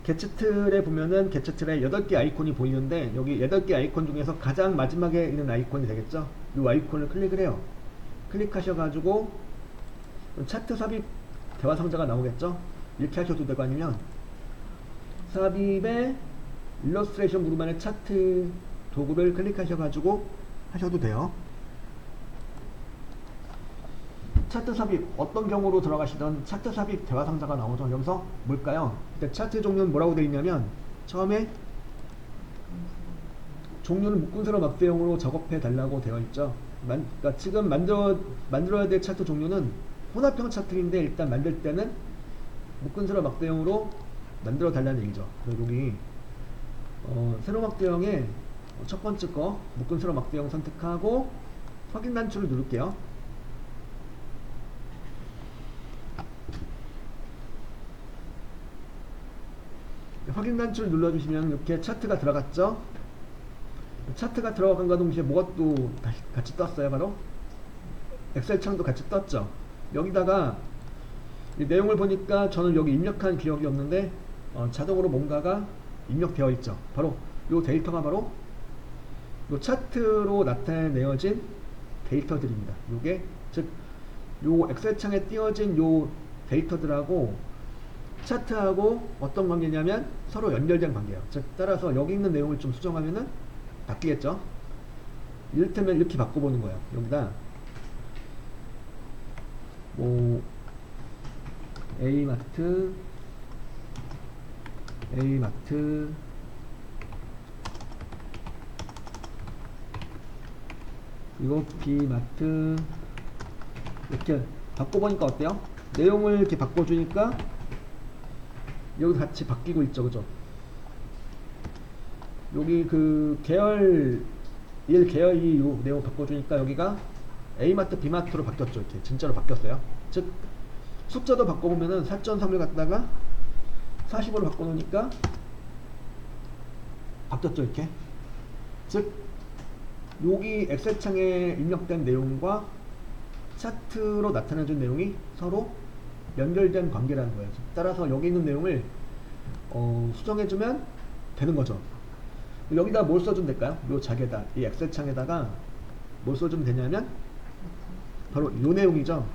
게츠틀에 보면은 게츠틀에 8개 아이콘이 보이는데 여기 8개 아이콘 중에서 가장 마지막에 있는 아이콘이 되겠죠. 이 아이콘을 클릭을 해요. 클릭하셔가지고 차트 삽입 대화 상자가 나오겠죠. 이렇게 하셔도 되고 아니면 삽입에 일러스트레이션 그룹 안에 차트 도구를 클릭하셔가지고 하셔도 돼요. 차트 삽입 어떤 경우로 들어가시던 차트 삽입 대화 상자가 나오죠. 여기서 뭘까요? 차트 종류는 뭐라고 되어 있냐면 처음에 종류는 묶음세로 막대형으로 작업해 달라고 되어 있죠. 그러니까 지금 만들어야 될 차트 종류는 혼합형 차트인데 일단 만들 때는 묶음세로 막대형으로 만들어 달라는 얘기죠. 그리고 여기 세로 막대형에 첫 번째 거 묶음세로 막대형 선택하고 확인 단추를 누를게요. 확인 단추를 눌러주시면 이렇게 차트가 들어갔죠. 차트가 들어간과 동시에 뭐가 또 같이 떴어요. 바로 엑셀 창도 같이 떴죠. 여기다가 이 내용을 보니까 저는 여기 입력한 기억이 없는데 자동으로 뭔가가 입력되어 있죠. 바로 이 데이터가 바로 이 차트로 나타내어진 데이터들입니다. 요게 즉 요 엑셀 창에 띄어진 요 데이터들하고 차트하고 어떤 관계냐면 서로 연결된 관계예요. 즉 따라서 여기 있는 내용을 좀 수정하면은 바뀌겠죠. 이를테면 이렇게 바꿔보는 거예요. 여기다 뭐 A마트 이거 B마트 이렇게 바꿔보니까 어때요? 내용을 이렇게 바꿔주니까 여기 같이 바뀌고 있죠. 그죠? 여기 그 계열 1 계열 2 요 내용 바꿔주니까 여기가 A마트 B마트로 바뀌었죠. 이렇게 진짜로 바뀌었어요. 즉 숫자도 바꿔보면은 4.3을 갖다가 40으로 바꿔놓으니까 바뀌었죠. 이렇게 즉 여기 엑셀창에 입력된 내용과 차트로 나타내준 내용이 서로 연결된 관계라는 거예요. 따라서 여기 있는 내용을 수정해주면 되는 거죠. 여기다 뭘 써주면 될까요? 요 자리에다 이 엑셀 창에다가 뭘 써주면 되냐면 바로 요 내용이죠.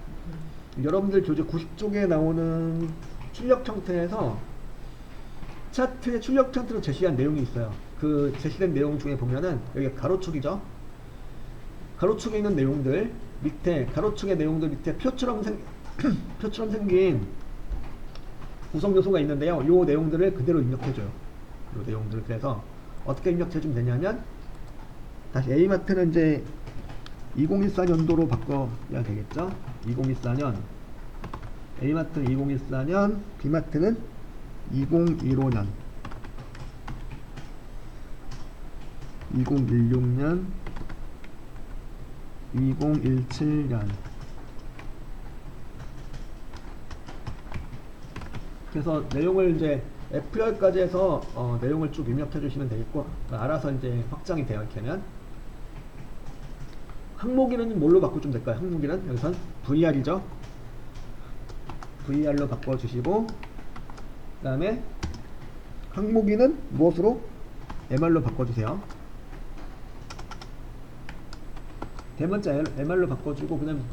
여러분들 교재 90쪽에 나오는 출력 형태에서 차트의 출력 형태로 제시한 내용이 있어요. 그 제시된 내용 중에 보면은 여기 가로축이죠. 가로축에 있는 내용들 밑에 가로축의 내용들 밑에 표처럼 생긴 구성 요소가 있는데요. 요 내용들을 그대로 입력해줘요. 요 내용들 그래서 어떻게 입력해주면 되냐면 다시 A마트는 이제 2014년도로 바꿔야 되겠죠. 2014년 A마트는 2014년 B마트는 2015년 2016년 2017년 그래서 내용을 이제 F10까지 해서 내용을 쭉 입력해 주시면 되겠고 알아서 이제 확장이 돼요. 이렇게 하면 항목이는 뭘로 바꾸면 될까요? 항목이는 여기선 VR이죠. VR로 바꿔주시고 그 다음에 항목이는 무엇으로? MR로 바꿔주세요. 대문자 MR로 바꿔주고 그다음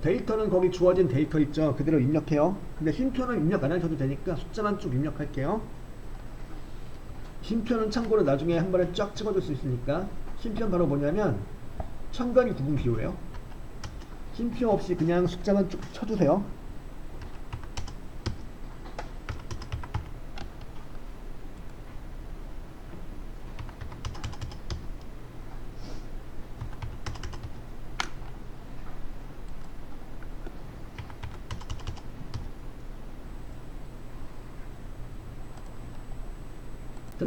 데이터는 거기 주어진 데이터 있죠. 그대로 입력해요. 근데 쉼표는 입력 안 하셔도 되니까 숫자만 쭉 입력할게요. 쉼표는 참고로 나중에 한 번에 쫙 찍어줄 수 있으니까 쉼표는 바로 뭐냐면 천간이 구분 기호예요. 쉼표 없이 그냥 숫자만 쭉 쳐주세요.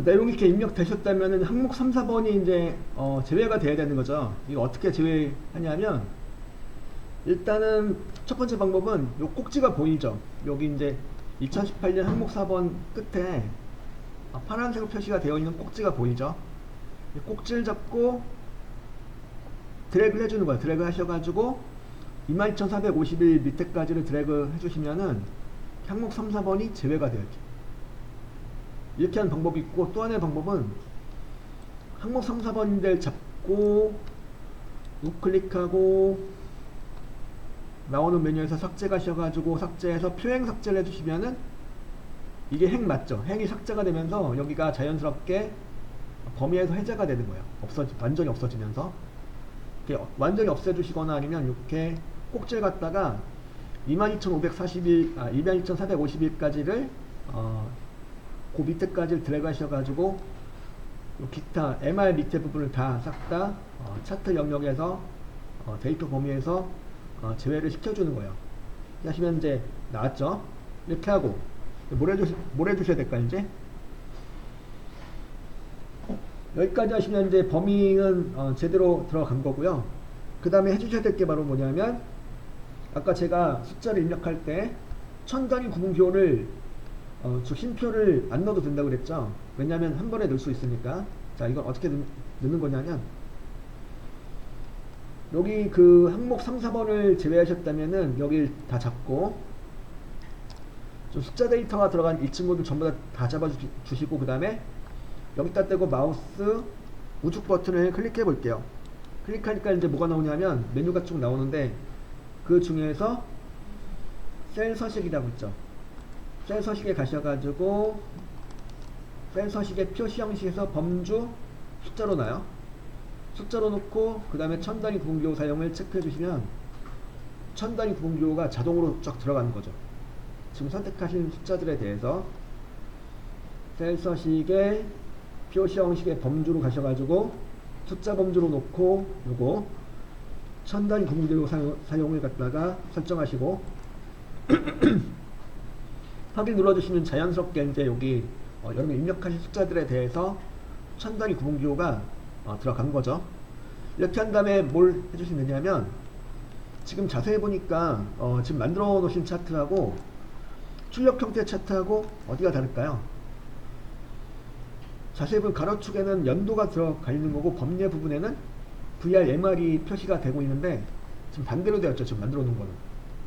내용이 이렇게 입력되셨다면 항목 3, 4번이 이제 제외가 돼야 되는 거죠. 이거 어떻게 제외하냐면 일단은 첫 번째 방법은 요 꼭지가 보이죠. 여기 이제 2018년 항목 4번 끝에 파란색으로 표시가 되어 있는 꼭지가 보이죠. 이 꼭지를 잡고 드래그를 해주는 거예요. 드래그 하셔가지고 22,451 밑에까지를 드래그 해주시면은 항목 3, 4번이 제외가 돼요. 이렇게 하는 방법이 있고, 또 하나의 방법은 항목 3, 4번인데 잡고 우클릭하고 나오는 메뉴에서 삭제 가셔가지고 삭제해서 표행 삭제를 해주시면은 이게 행 맞죠? 행이 삭제가 되면서 여기가 자연스럽게 범위에서 해제가 되는 거예요. 완전히 없어지면서. 이렇게 완전히 없애주시거나 아니면 이렇게 꼭지를 갖다가 22,451까지를 그 밑에까지 드래그 하셔가지고 기타 MR 밑에 부분을 다 싹 다 차트 영역에서 데이터 범위에서 제외를 시켜주는 거예요. 이렇게 하시면 이제 나왔죠. 이렇게 하고 뭘 해주셔야 될까 이제 여기까지 하시면 이제 범위는 제대로 들어간 거고요. 그 다음에 해주셔야 될 게 바로 뭐냐면 아까 제가 숫자를 입력할 때 천 단위 구분표를 쉼표를 안 넣어도 된다고 그랬죠. 왜냐하면 한 번에 넣을 수 있으니까. 자, 이건 어떻게 넣는 거냐면 여기 그 항목 3, 4번을 제외하셨다면은 여기를 다 잡고 좀 숫자 데이터가 들어간 이 친구들 전부 다 잡아주시고 그 다음에 여기다 떼고 마우스 우측 버튼을 클릭해 볼게요. 클릭하니까 이제 뭐가 나오냐면 메뉴가 쭉 나오는데 그 중에서 셀 서식이라고 있죠. 셀 서식에 가셔가지고 셀 서식의 표시 형식에서 범주 숫자로 나요. 숫자로 놓고 그 다음에 천 단위 구분기호 사용을 체크해 주시면 천 단위 구분기호가 자동으로 쫙 들어가는 거죠. 지금 선택하신 숫자들에 대해서 셀 서식의 표시 형식의 범주로 가셔가지고 숫자 범주로 놓고 요거 천 단위 구분기호 사용을 갖다가 설정하시고 확인 눌러주시면 자연스럽게 이제 여기 여러분이 입력하신 숫자들에 대해서 천 단위 구분기호가 들어간 거죠. 이렇게 한 다음에 뭘 해주시면 되냐면 지금 자세히 보니까 지금 만들어 놓으신 차트하고 출력 형태 차트하고 어디가 다를까요? 자세히 보면 가로축에는 연도가 들어가 있는 거고 범례 부분에는 VR, MR이 표시가 되고 있는데 지금 반대로 되었죠. 지금 만들어 놓은 거는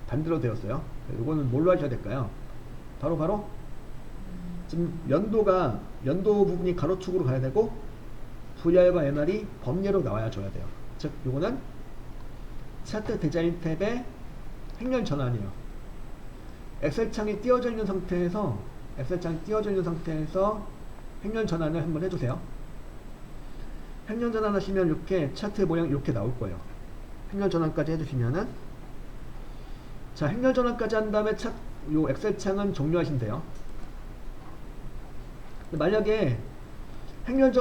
반대로 되었어요. 이거는 뭘로 하셔야 될까요? 바로 지금 연도 부분이 가로축으로 가야 되고 VR과 MR이 범례로 나와야 줘야 돼요. 즉 요거는 차트 디자인 탭의 행렬 전환이에요. 엑셀창이 띄워져 있는 상태에서 행렬 전환을 한번 해주세요. 행렬 전환 하시면 이렇게 차트의 모양이 이렇게 나올 거예요. 행렬 전환까지 해주시면은 자, 행렬 전환까지 한 다음에 요 엑셀 창은 종료하시면 돼요. 만약에 행렬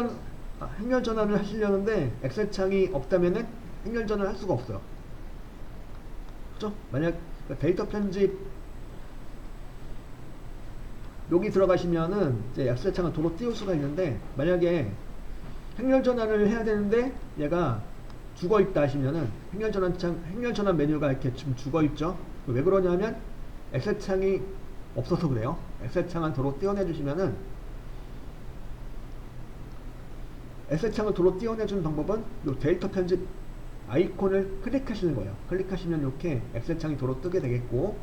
전환을 하시려는데 엑셀 창이 없다면은 행렬 전환을 할 수가 없어요. 그죠? 만약 데이터 편집 여기 들어가시면은 이제 엑셀 창을 도로 띄울 수가 있는데 만약에 행렬 전환을 해야 되는데 얘가 죽어 있다 하시면은 행렬 전환 메뉴가 이렇게 좀 죽어 있죠. 왜 그러냐면 엑셀 창이 없어서 그래요. 엑셀 창을 도로 띄워내 주시면은 엑셀 창을 도로 띄워내 주는 방법은 요 데이터 편집 아이콘을 클릭하시는 거예요. 클릭하시면 이렇게 엑셀 창이 도로 뜨게 되겠고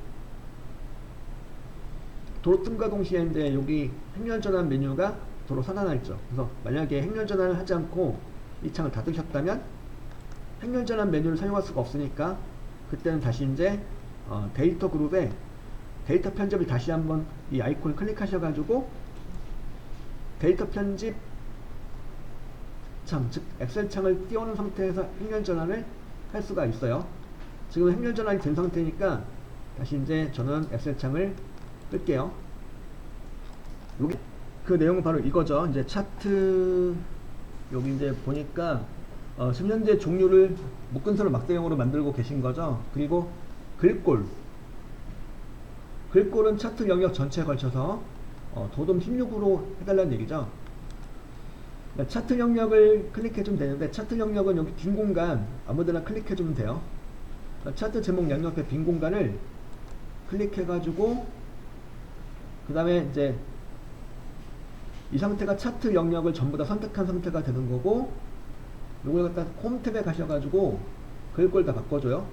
도로 뜸과 동시에 이제 여기 행렬 전환 메뉴가 도로 살아나 있죠. 그래서 만약에 행렬 전환을 하지 않고 이 창을 닫으셨다면 행렬 전환 메뉴를 사용할 수가 없으니까 그때는 다시 이제 데이터 그룹에 데이터 편집을 다시 한번 이 아이콘을 클릭하셔가지고 데이터 편집 즉 엑셀 창을 띄워놓은 상태에서 행렬 전환을 할 수가 있어요. 지금 행렬 전환이 된 상태니까 다시 이제 저는 엑셀 창을 끌게요. 여기 그 내용은 바로 이거죠. 이제 차트 여기 이제 보니까 지금 현재 종류를 묶은선을 막대형으로 만들고 계신 거죠. 그리고 글꼴은 차트 영역 전체에 걸쳐서 도둠 16으로 해달라는 얘기죠. 차트 영역을 클릭해주면 되는데 차트 영역은 여기 빈 공간 아무데나 클릭해주면 돼요. 차트 제목 영역의 빈 공간을 클릭해가지고 그 다음에 이제 이 상태가 차트 영역을 전부 다 선택한 상태가 되는 거고 요걸 갖다 홈 탭에 가셔가지고 글꼴 다 바꿔줘요.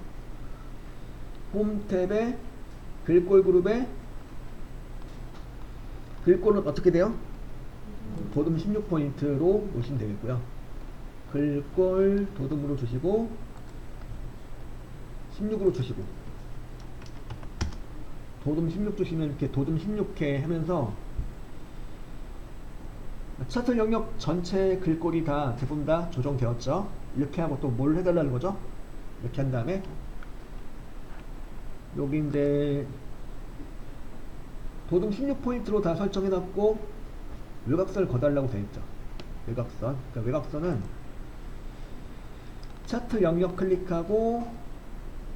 홈 탭에 글꼴 그룹에 글꼴은 어떻게 돼요? 도둠 16포인트로 놓으시면 되겠고요. 글꼴 도둠으로 주시고 16으로 주시고 도둠 16 주시면 이렇게 도둠 16회 하면서 차트 영역 전체 글꼴이 다 대부분 다 조정되었죠. 이렇게 하고 또 뭘 해달라는 거죠? 이렇게 한 다음에 여기 이제 도둠 16포인트로 다 설정해놨고 외곽선을 거달라고 되어있죠. 외곽선. 그러니까 외곽선은 차트 영역 클릭하고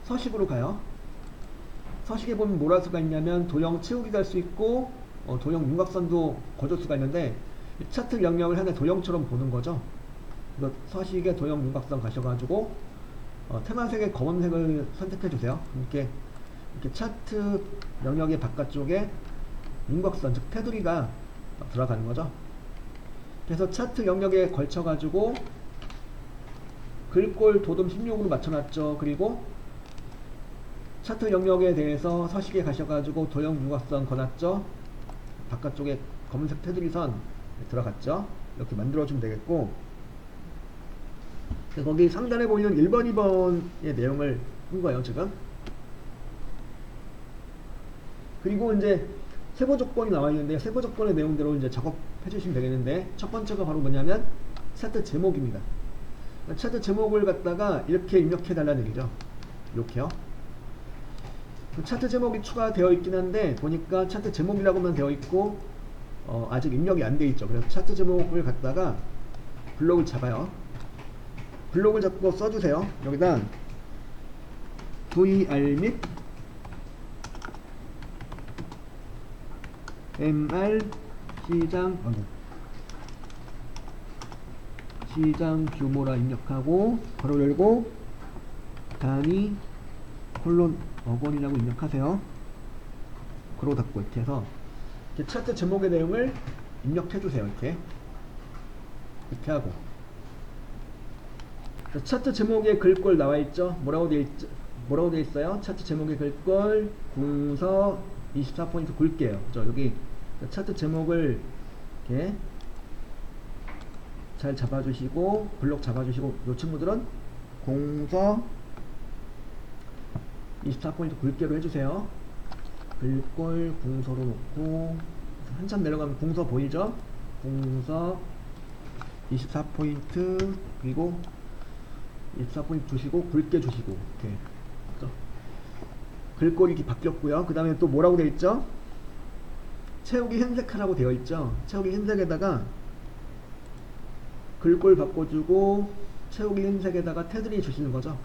서식으로 가요. 서식에 보면 뭐라 수가 있냐면 도형 채우기 갈 수 있고 도형 윤곽선도 거줄 수가 있는데 차트 영역을 하나의 도형처럼 보는 거죠. 그래서 서식에 도형 윤곽선 가셔가지고 테마색의 검은색을 선택해 주세요. 이렇게 차트 영역의 바깥쪽에 윤곽선 즉 테두리가 들어가는 거죠. 그래서 차트 영역에 걸쳐 가지고 글꼴 도둠 16으로 맞춰놨죠. 그리고 차트 영역에 대해서 서식에 가셔가지고 도형 윤곽선 거놨죠. 바깥쪽에 검은색 테두리선 들어갔죠. 이렇게 만들어주면 되겠고, 거기 상단에 보이는 1번, 2번의 내용을 한 거예요, 지금. 그리고 이제 세부 조건이 나와 있는데, 세부 조건의 내용대로 이제 작업해 주시면 되겠는데, 첫 번째가 바로 뭐냐면, 차트 제목입니다. 차트 제목을 갖다가 이렇게 입력해 달라는 얘기죠. 이렇게요. 차트 제목이 추가되어 있긴 한데, 보니까 차트 제목이라고만 되어 있고, 아직 입력이 안 돼 있죠. 그래서 차트 제목을 갖다가 블록을 잡아요. 블록을 잡고 써주세요. 여기다 VR 및 MR 시장 규모라 입력하고 괄호 열고 단위 콜론 어건이라고 입력하세요. 괄호 닫고 이렇게 해서 이렇게 차트 제목의 내용을 입력해 주세요. 이렇게 하고 차트 제목에 글꼴 나와 있죠. 뭐라고 되어 있어요? 차트 제목의 글꼴 궁서 24포인트 굵게요. 여기 차트 제목을 이렇게 잘 잡아주시고 블록 잡아주시고 이 친구들은 궁서 24포인트 굵게로 해주세요. 글꼴 궁서로 놓고 한참 내려가면 궁서 보이죠? 궁서 24포인트 그리고 24포인트 주시고 굵게 주시고 이렇게 그렇죠? 글꼴이 이렇게 바뀌었고요. 그 다음에 또 뭐라고 되어 있죠? 채우기 흰색하라고 되어 있죠. 채우기 흰색에다가 글꼴 바꿔주고 채우기 흰색에다가 테두리 주시는 거죠.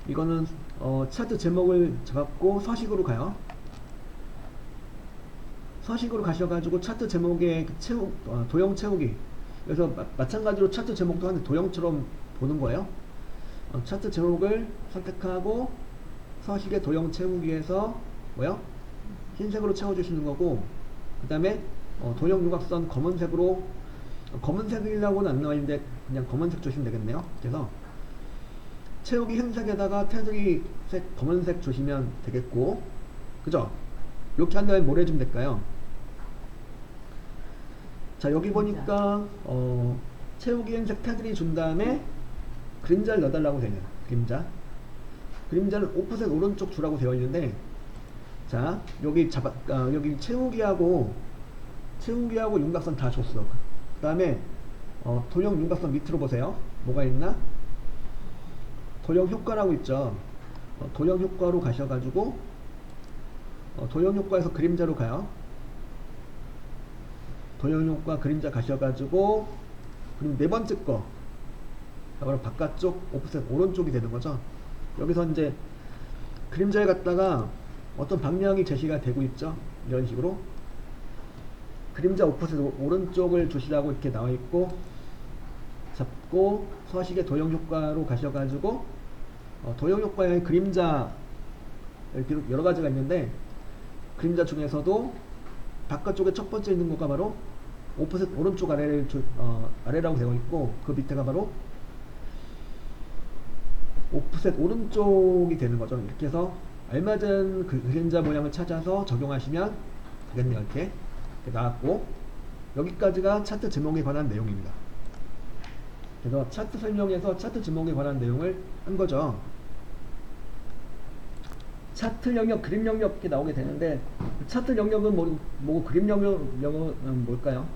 이거는 차트 제목을 잡고 서식으로 가요. 서식으로 가셔가지고 차트 제목의 도형 채우기. 그래서 마찬가지로 차트 제목도 한 도형처럼 보는 거예요. 차트 제목을 선택하고 서식의 도형 채우기에서 뭐요? 흰색으로 채워주시는 거고, 그 다음에 도형 윤곽선 검은색으로 검은색이라고는 안 나와있는데 그냥 검은색 주시면 되겠네요. 그래서 채우기 흰색에다가 테두리색 검은색 주시면 되겠고, 그죠? 이렇게 한 다음에 뭘 해주면 될까요? 자, 여기 보니까 채우기 흰색 테두리 준 다음에 그림자를 넣어달라고 되네요. 그림자는 오프셋 오른쪽 주라고 되어 있는데, 자, 여기 여기 채우기하고 윤곽선 다 줬어. 그 다음에 도형 윤곽선 밑으로 보세요. 뭐가 있나? 도형 효과라고 있죠. 도형 효과로 가셔가지고 도형 효과에서 그림자로 가요. 도형 효과 그림자 가셔가지고 그리고 네 번째 거 바로 바깥쪽 오프셋 오른쪽이 되는 거죠. 여기서 이제 그림자에 갖다가 어떤 방향이 제시가 되고 있죠. 이런 식으로 그림자 오프셋 오른쪽을 주시라고 이렇게 나와 있고, 잡고 서식의 도형 효과로 가셔가지고 도형 효과의 그림자 이렇게 여러 가지가 있는데, 그림자 중에서도 바깥쪽에 첫 번째 있는 거가 바로 오프셋 오른쪽 아래라고 되어 있고, 그 밑에가 바로 오프셋 오른쪽이 되는 거죠. 이렇게 해서 알맞은 그림자 모양을 찾아서 적용하시면 되겠네요. 이렇게 나왔고, 여기까지가 차트 제목에 관한 내용입니다. 그래서 차트 설명에서 차트 제목에 관한 내용을 한 거죠. 차트 영역, 그림 영역 이렇게 나오게 되는데, 차트 영역은 뭐고 그림 영역은 뭘까요?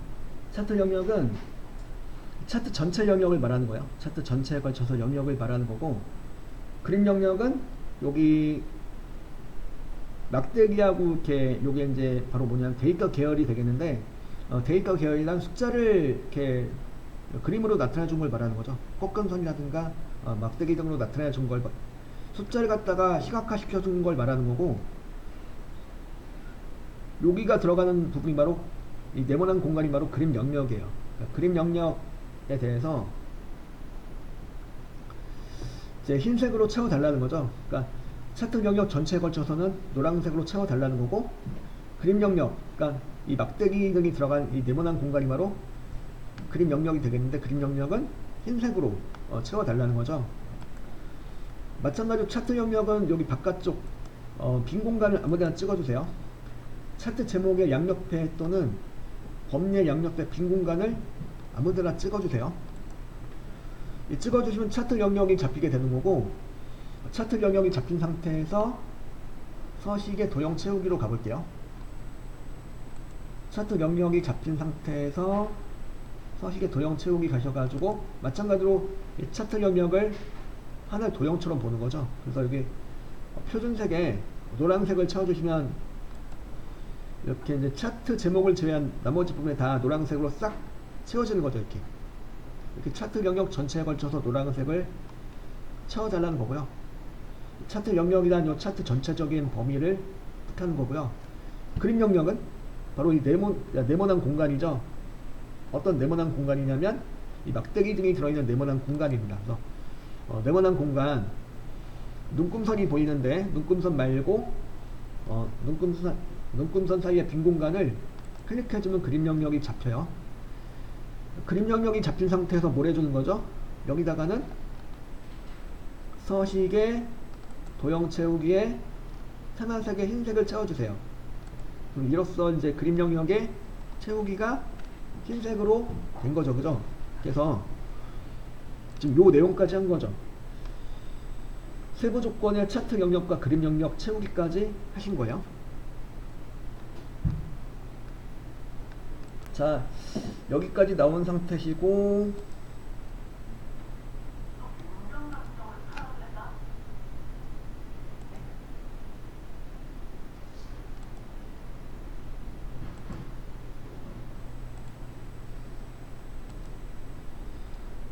차트 영역은 차트 전체 영역을 말하는 거예요. 차트 전체에 걸쳐서 영역을 말하는 거고, 그림 영역은 여기 막대기하고 이렇게 요게 이제 바로 뭐냐면 데이터 계열이 되겠는데, 데이터 계열이란 숫자를 이렇게 그림으로 나타내 준 걸 말하는 거죠. 꺾은선이라든가 막대기 등으로 나타내 준 걸, 숫자를 갖다가 시각화 시켜 준 걸 말하는 거고, 여기가 들어가는 부분이 바로 이 네모난 공간이 바로 그림 영역이에요. 그러니까 그림 영역에 대해서 이제 흰색으로 채워달라는 거죠. 그러니까 차트 영역 전체에 걸쳐서는 노란색으로 채워달라는 거고, 그림 영역, 그러니까 이 막대기 등이 들어간 이 네모난 공간이 바로 그림 영역이 되겠는데, 그림 영역은 흰색으로 채워달라는 거죠. 마찬가지로 차트 영역은 여기 바깥쪽 빈 공간을 아무데나 찍어주세요. 차트 제목의 양옆에 또는 범위의 양옆에 빈 공간을 아무데나 찍어주세요. 이 찍어주시면 차트 영역이 잡히게 되는 거고, 차트 영역이 잡힌 상태에서 서식의 도형 채우기로 가볼게요. 차트 영역이 잡힌 상태에서 서식의 도형 채우기 가셔가지고, 마찬가지로 이 차트 영역을 하나의 도형처럼 보는 거죠. 그래서 여기 표준색에 노란색을 채워주시면 이렇게 이제 차트 제목을 제외한 나머지 부분에 다 노란색으로 싹 채워지는 거죠. 이렇게 차트 영역 전체에 걸쳐서 노란색을 채워달라는 거고요. 차트 영역이란 이 차트 전체적인 범위를 뜻하는 거고요. 그림 영역은 바로 이 네모난 공간이죠. 어떤 네모난 공간이냐면 이 막대기 등이 들어있는 네모난 공간입니다. 그래서 네모난 공간, 눈금선이 보이는데 눈금선 말고 눈금선 사이의 빈 공간을 클릭해주면 그림 영역이 잡혀요. 그림 영역이 잡힌 상태에서 뭘 해주는 거죠? 여기다가는 서식의 도형 채우기에 하얀색에 흰색을 채워주세요. 그럼 이로써 이제 그림 영역의 채우기가 흰색으로 된 거죠. 그죠? 그래서 지금 요 내용까지 한 거죠. 세부 조건의 차트 영역과 그림 영역 채우기까지 하신 거예요. 자, 여기까지 나온 상태시고,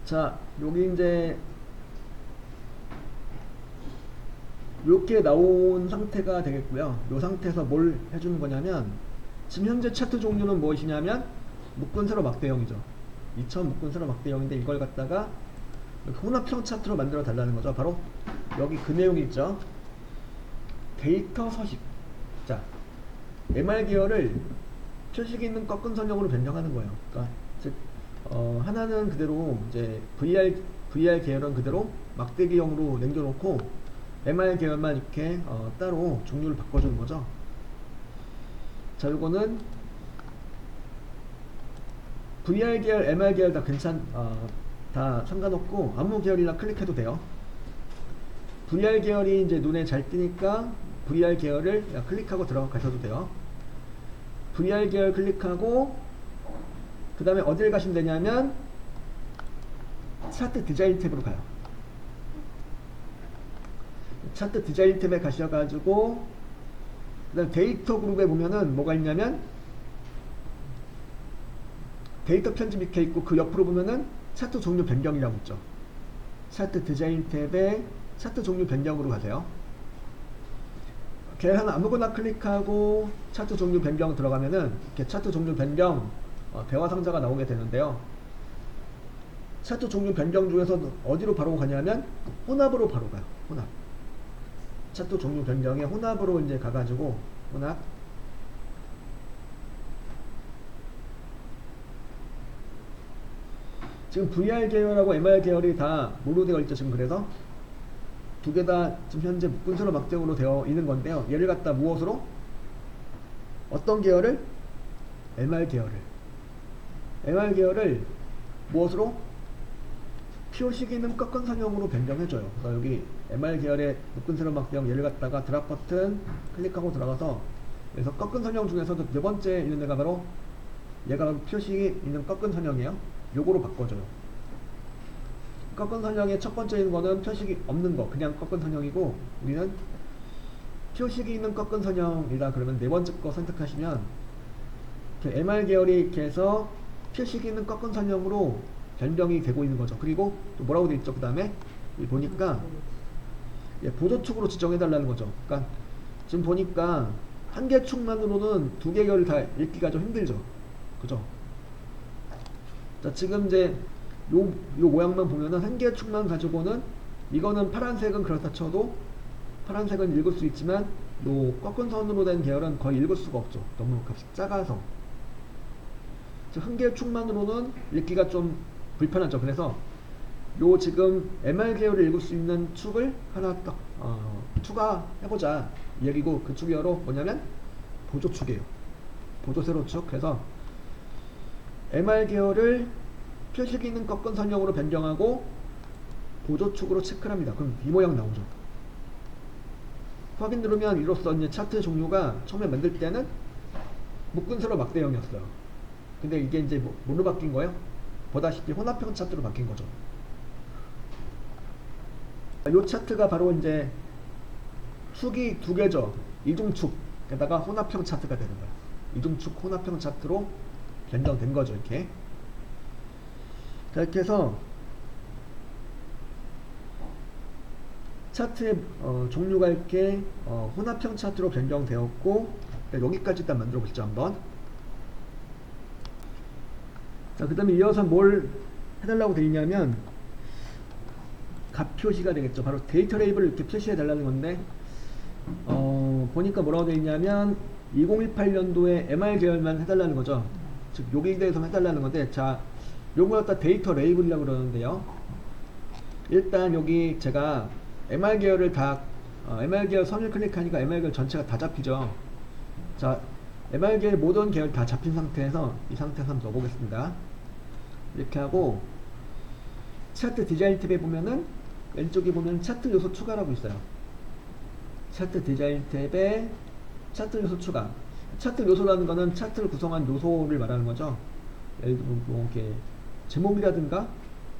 자, 여기 이제 이렇게 나온 상태가 되겠고요. 이 상태에서 뭘 해주는 거냐면, 지금 현재 차트 종류는 무엇이냐면 묶은 세로 막대형이죠. 2000 묶은 세로 막대형인데, 이걸 갖다가 혼합형 차트로 만들어 달라는 거죠. 바로 여기 그 내용이 있죠. 데이터 서식. 자, MR 계열을 표식이 있는 꺾은 선형으로 변경하는 거예요. 그러니까 즉 하나는 그대로 이제 VR 계열은 그대로 막대기형으로 남겨놓고 MR 계열만 이렇게 따로 종류를 바꿔주는 거죠. 자, 요거는 VR 계열, MR 계열 다 다 상관없고 아무 계열이나 클릭해도 돼요. VR 계열이 이제 눈에 잘 띄니까 VR 계열을 클릭하고 들어가셔도 돼요. VR 계열 클릭하고 그 다음에 어딜 가시면 되냐면 차트 디자인 탭으로 가요. 차트 디자인 탭에 가셔가지고 그 다음 데이터 그룹에 보면은 뭐가 있냐면 데이터 편집 이렇게 있고, 그 옆으로 보면은 차트 종류 변경이라고 있죠. 차트 디자인 탭에 차트 종류 변경으로 가세요. 걔 하나 아무거나 클릭하고 차트 종류 변경 들어가면은 이렇게 차트 종류 변경 대화 상자가 나오게 되는데요. 차트 종류 변경 중에서 어디로 바로 가냐면 혼합으로 바로 가요. 혼합. 차트 종류 변경에 혼합으로 이제 가가지고 혼합. 지금 VR 계열하고 MR 계열이 다 뭐로 되어 있죠? 지금 그래서 두 개 다 지금 현재 묶은 세로 막대형으로 되어 있는 건데요. 얘를 갖다 무엇으로? 어떤 계열을? MR 계열을. MR 계열을 무엇으로? 표시 기능 꺾은 선형으로 변경해줘요. 그래서 여기 MR 계열의 묶은 세로 막대형 얘를 갖다가 드랍 버튼 클릭하고 들어가서 그래서 꺾은 선형 중에서도 네 번째 있는 애가 바로 얘가 표시 있는 꺾은 선형이에요. 요거로 바꿔줘요. 꺾은 선형의 첫 번째 있는 거는 표식이 없는 거 그냥 꺾은 선형이고, 우리는 표식이 있는 꺾은 선형이다 그러면 네 번째 거 선택하시면 MR 계열이 이렇게 해서 표식이 있는 꺾은 선형으로 변경이 되고 있는 거죠. 그리고 또 뭐라고 되어 있죠? 그 다음에 보니까 보조축으로 지정해 달라는 거죠. 그러니까 지금 보니까 한 개 축만으로는 두 개 계열을 다 읽기가 좀 힘들죠. 그죠? 자, 지금 이제 요 모양만 보면은 한 개 축만 가지고는 이거는 파란색은 그렇다 쳐도 파란색은 읽을 수 있지만 요 꺾은 선으로 된 계열은 거의 읽을 수가 없죠. 너무 값이 작아서. 한 개 축만으로는 읽기가 좀 불편하죠. 그래서 요 지금 MR 계열을 읽을 수 있는 축을 하나 딱 추가해보자 이 얘기고, 그 축이 바로 뭐냐면 보조축이에요. 보조세로축. 그래서 MR 계열을 표식 있는 꺾은 선형으로 변경하고 보조축으로 체크를 합니다. 그럼 이 모양 나오죠. 확인 누르면 이로써 이제 차트 종류가 처음에 만들 때는 묶은 세로 막대형이었어요. 근데 이게 이제 뭐로 바뀐 거예요? 보다시피 혼합형 차트로 바뀐 거죠. 이 차트가 바로 이제 축이 두 개죠. 이중축 게다가 혼합형 차트가 되는 거예요. 이중축 혼합형 차트로 변경된 거죠. 이렇게. 자, 이렇게 해서 차트의 종류가 이렇게 혼합형 차트로 변경되었고, 여기까지 일단 만들어 보시죠. 한번. 자, 그 다음에 이어서 뭘 해달라고 되어 있냐면 값 표시가 되겠죠. 바로 데이터 레이블을 이렇게 표시해 달라는 건데, 보니까 뭐라고 되어 있냐면 2018년도에 MR 계열만 해달라는 거죠. 즉 여기에 대해서 해달라는 건데, 자, 요거 갖다 데이터 레이블이라고 그러는데요. 일단 여기 제가 MR 계열을 다 MR 계열 선을 클릭하니까 MR 계열 전체가 다 잡히죠. 자, MR 계열 모든 계열 다 잡힌 상태에서 이 상태에서 한번 넣어보겠습니다. 이렇게 하고 차트 디자인 탭에 보면은 왼쪽에 보면 차트 요소 추가라고 있어요. 차트 디자인 탭에 차트 요소 추가. 차트 요소라는 거는 차트를 구성한 요소를 말하는 거죠. 예를 들면 뭐 이렇게 제목이라든가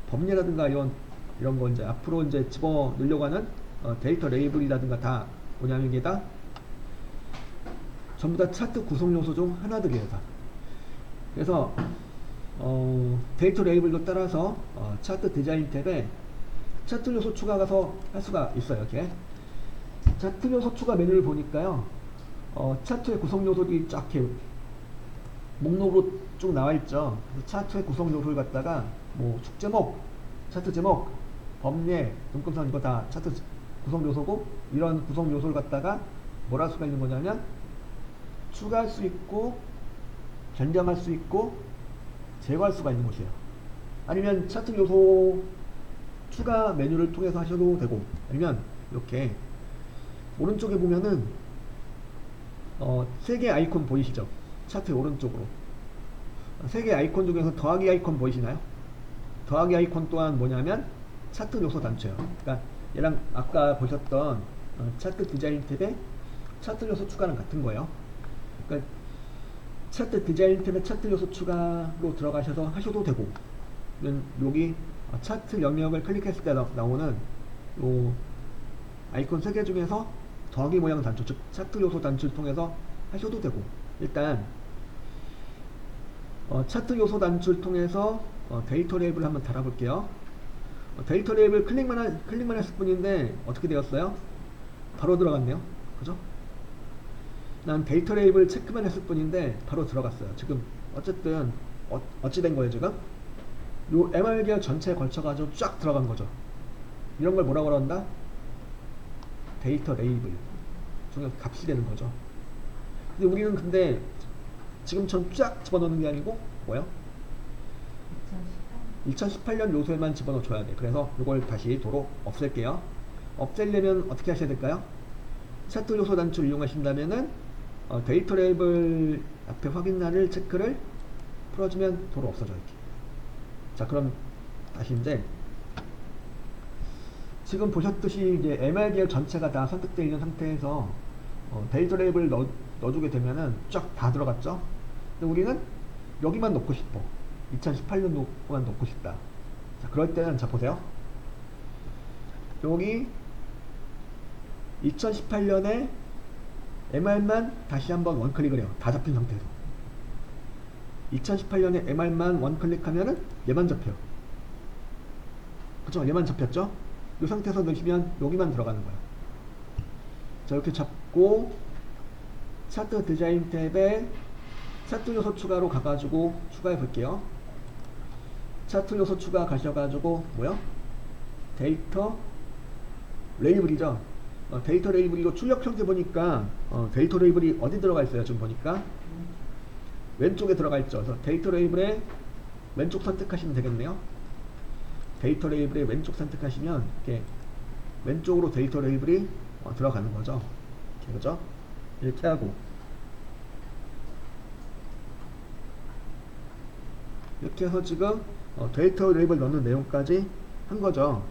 범례라든가 이런 거 이제 앞으로 이제 집어 넣으려고 하는 데이터 레이블이라든가 다 뭐냐면 이게 다 전부 다 차트 구성 요소 중 하나들이에요. 다. 그래서 데이터 레이블도 따라서 차트 디자인 탭에 차트 요소 추가가서 할 수가 있어요. 이렇게 차트 요소 추가 메뉴를 보니까요, 차트의 구성 요소들이 쫙 이렇게 목록으로 쭉 나와 있죠. 차트의 구성 요소를 갖다가 뭐 축 제목, 차트 제목, 범례, 눈금선 이거 다 차트 구성 요소고, 이런 구성 요소를 갖다가 뭘 할 수가 있는 거냐면 추가할 수 있고 변경할 수 있고 제거할 수가 있는 곳이에요. 아니면 차트 요소 추가 메뉴를 통해서 하셔도 되고, 아니면 이렇게 오른쪽에 보면은 세 개 아이콘 보이시죠? 차트 오른쪽으로 세 개 아이콘 중에서 더하기 아이콘 보이시나요? 더하기 아이콘 또한 뭐냐면 차트 요소 단추예요. 그러니까 얘랑 아까 보셨던 차트 디자인 탭에 차트 요소 추가는 같은 거예요. 그러니까 차트 디자인 탭에 차트 요소 추가로 들어가셔서 하셔도 되고, 여기 차트 영역을 클릭했을 때 나오는 요 아이콘 3개 중에서 더하기 모양 단추, 즉 차트 요소 단추를 통해서 하셔도 되고, 일단 차트 요소 단추를 통해서 데이터 레이블을 한번 달아볼게요. 데이터 레이블 클릭만 했을 뿐인데 어떻게 되었어요? 바로 들어갔네요. 그죠? 난 데이터 레이블 체크만 했을 뿐인데 바로 들어갔어요. 지금 어쨌든 어찌 된 거예요 지금? 요 MR 계열 전체에 걸쳐가지고 쫙 들어간 거죠. 이런 걸 뭐라고 그런다? 데이터 레이블 중에 값이 되는 거죠. 근데 우리는 근데 지금처럼 쫙 집어넣는 게 아니고 뭐요? 2018년 요소에만 집어넣어줘야 돼. 그래서 이걸 다시 도로 없앨게요. 없애려면 어떻게 하셔야 될까요? 차트 요소 단추를 이용하신다면은 데이터 레이블 앞에 확인란을 체크를 풀어주면 도로 없어져 이렇게. 자, 그럼 다시 이제 지금 보셨듯이 이제 MR 계열 전체가 다 선택되어 있는 상태에서 데이터 레이블 넣어주게 되면은 쫙 다 들어갔죠. 근데 우리는 여기만 넣고 싶어. 2018년도만 넣고 싶다. 자, 그럴 때는 자 보세요. 여기 2018년에 MR만 다시 한번 원클릭을 해요. 다 잡힌 상태에서. 2018년에 MR만 원클릭하면은 얘만 잡혀요. 그쵸? 얘만 잡혔죠? 이 상태에서 넣으시면 여기만 들어가는 거예요. 자, 이렇게 잡고 차트 디자인 탭에 차트 요소 추가로 가가지고 추가해 볼게요. 차트 요소 추가 가셔가지고 뭐요? 데이터 레이블이죠. 데이터 레이블 이거 출력 형태 보니까 데이터 레이블이 어디 들어가 있어요? 지금 보니까 왼쪽에 들어가 있죠. 그래서 데이터 레이블에 왼쪽 선택하시면 되겠네요. 데이터 레이블에 왼쪽 선택하시면 이렇게 왼쪽으로 데이터 레이블이 들어가는 거죠. 그죠? 이렇게 하고 이렇게 해서 지금 데이터 레이블 넣는 내용까지 한 거죠.